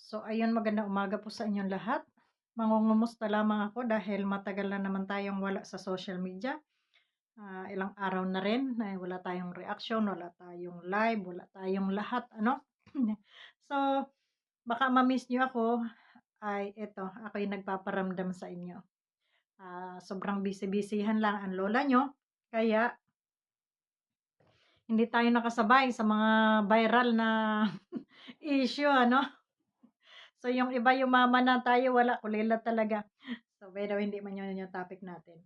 So ayun, magandang umaga po sa inyong lahat. Mangungumusta lamang ako dahil matagal na naman tayong wala sa social media. Ilang araw na rin na wala tayong reaction, wala tayong live, wala tayong lahat, ano. So, baka ma-miss niyo ako, ay eto, ako yung nagpaparamdam sa inyo. Sobrang busy-busyhan lang ang lola niyo, kaya hindi tayo nakasabay sa mga viral na issue, ano. So, yung iba yumaman na, tayo wala, kulilat talaga. So, by the way, hindi man yun yung topic natin.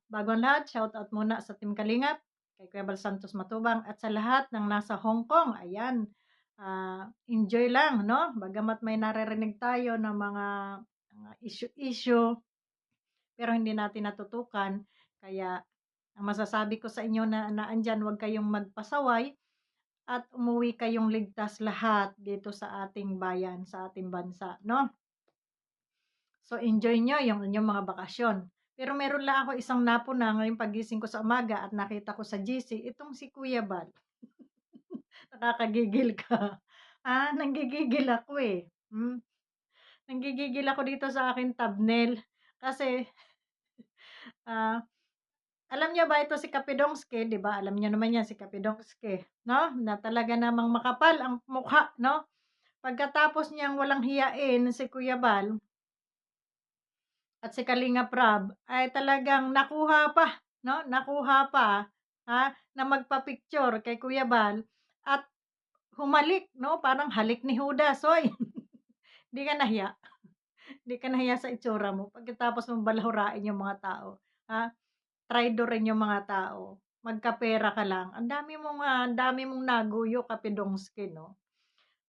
Bago ang lahat, shoutout muna sa Team Kalingap, kay Kuya Bal Santos Matubang, at sa lahat ng nasa Hong Kong. Ayan, enjoy lang, no? Bagamat may naririnig tayo ng mga issue-issue, pero hindi natin natutukan. Kaya, ang masasabi ko sa inyo na andyan, huwag kayong magpasaway at umuwi kayong ligtas lahat dito sa ating bayan, sa ating bansa, no? So, enjoy nyo yung inyong mga bakasyon. Pero meron lang ako isang napuna ngayong pagising ko sa umaga at nakita ko sa GC, itong si Kuya Bal. Nakakagigil ka. Nanggigigil ako eh. Nanggigigil ako dito sa aking thumbnail. Kasi, ah, alam niyo ba ito si Kapidongske, di ba? Alam niyo naman yan si Kapidongske, no? Na talaga namang makapal ang mukha, no? Pagkatapos niyang walang hiyain si Kuya Bal, at si Kalinga Prab ay talagang nakuha pa, 'no, nakuha pa, na magpa-picture kay Kuya Bal at humalik, 'no, parang halik ni Judas, "Hoy, 'di ka nahiya, 'di ka nahiya sa itsura mo pagkatapos mong balahurain yung mga tao, ha, traidorin yung mga tao, magkapera ka lang, ang dami mong naguyo Kapidongski, 'no."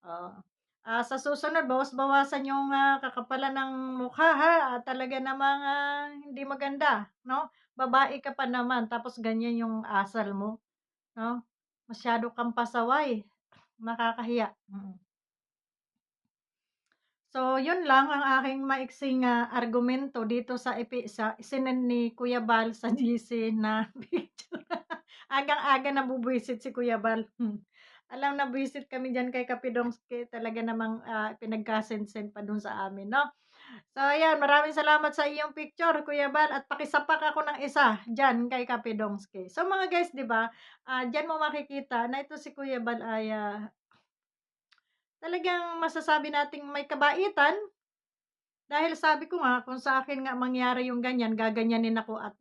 Oo. Sa susunod bawas-bawasan yung, kakapalan ng mukha, ha, talaga namang, hindi maganda, 'no? Babae ka pa naman tapos ganyan yung asal mo, 'no? Masyado kang pasaway, nakakahiya. So, yun lang ang aking maiksing, argumento dito sa sinend ni Kuya Bal sa GC na picture. Agang-aga nabubwisit si Kuya Bal. Alam na buwisit kami diyan kay Kapidongski, talaga namang, pinagka-send-send pa dun sa amin, 'no? So, ayan, maraming salamat sa iyong picture, Kuya Bal, at pakisapak ako ng isa diyan kay Kapidongski. So, mga guys, 'di ba, diyan mo makikita na ito si Kuya Bal ay, talagang masasabi nating may kabaitan. Dahil sabi ko nga, kung sa akin nga mangyari yung ganyan, gaganyanin ako at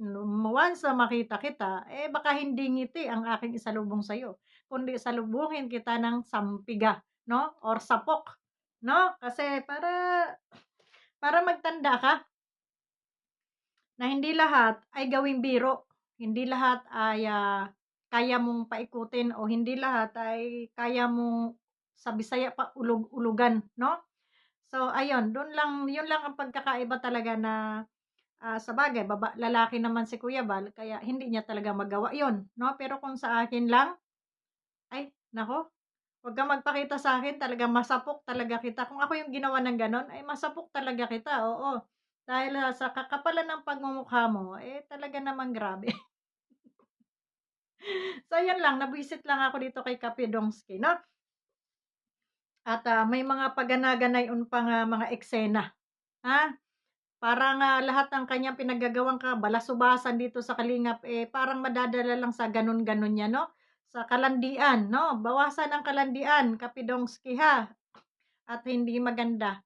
once na makita kita, eh, baka hindi ngiti ang aking isalubong sa'yo, kundi salubungin kita ng sampiga, 'no, or sapok, 'no? Kasi para magtanda ka na hindi lahat ay gawing biro, hindi lahat ay, kaya mong paikutin o hindi lahat ay kaya mong sa Bisaya pa ulug-ulugan, 'no? So ayun, dun lang yun lang ang pagkakaiba talaga na, sabagay lalaki naman si Kuya Bal kaya hindi niya talaga magawa yun, 'no? Pero kung sa akin lang, ay naku, wag kang magpakita sa'kin, talagang masapok talaga kita. Kung ako yung ginawa ng gano'n, ay masapok talaga kita, oo. Dahil, sa kakapalan ng pagmumukha mo, eh, talaga namang grabe. So yun lang, nabwisit lang ako dito kay Kapidongski, 'no? At, may mga pagana-ganayon pang, mga eksena, ha? Parang, lahat ng kanyang pinaggagawang kabalasubasan dito sa Kalingap, eh, parang madadala lang sa gano'n-gano'n niya, 'no, sa kalandian, 'no? Bawasan ang kalandian, Kapidongski, ha, at hindi maganda.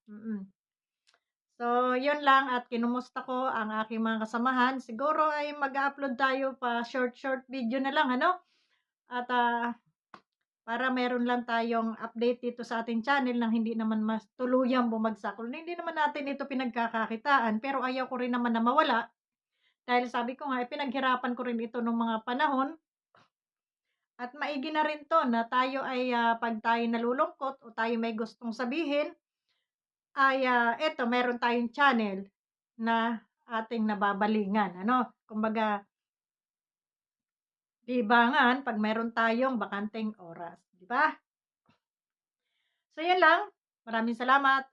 So, 'yun lang at kinumusta ko ang aking mga kasamahan. Siguro ay mag-a-upload tayo pa short video na lang, ano? At, para meron lang tayong update dito sa ating channel nang hindi naman mas tuluyang bumagsak. Hindi naman natin ito pinagkakakitaan, pero ayaw ko rin naman na mawala. Dahil sabi ko nga, pinaghirapan ko rin ito nung mga panahon at maigi na rin 'to na tayo ay, 'pag tayo nalulungkot o tayo may gustong sabihin ay, eto meron tayong channel na ating nababalingan, ano. Kumbaga, libangan 'pag meron tayong bakanteng oras, 'di ba? So 'yun lang, maraming salamat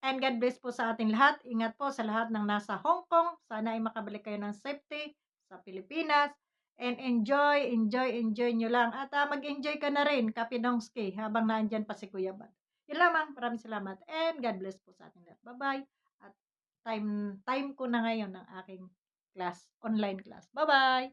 and God bless po sa ating lahat. Ingat po sa lahat ng nasa Hong Kong. Sana ay makabalik kayo ng safety sa Pilipinas and enjoy, enjoy, enjoy niyo lang at, mag-enjoy ka na rin Kapinongski habang nandiyan pa si Kuya Bal. Yun lamang, maraming salamat and God bless po sa ating lahat. Ba-bye at time time ko na ngayon ang aking class, online class. Ba-bye.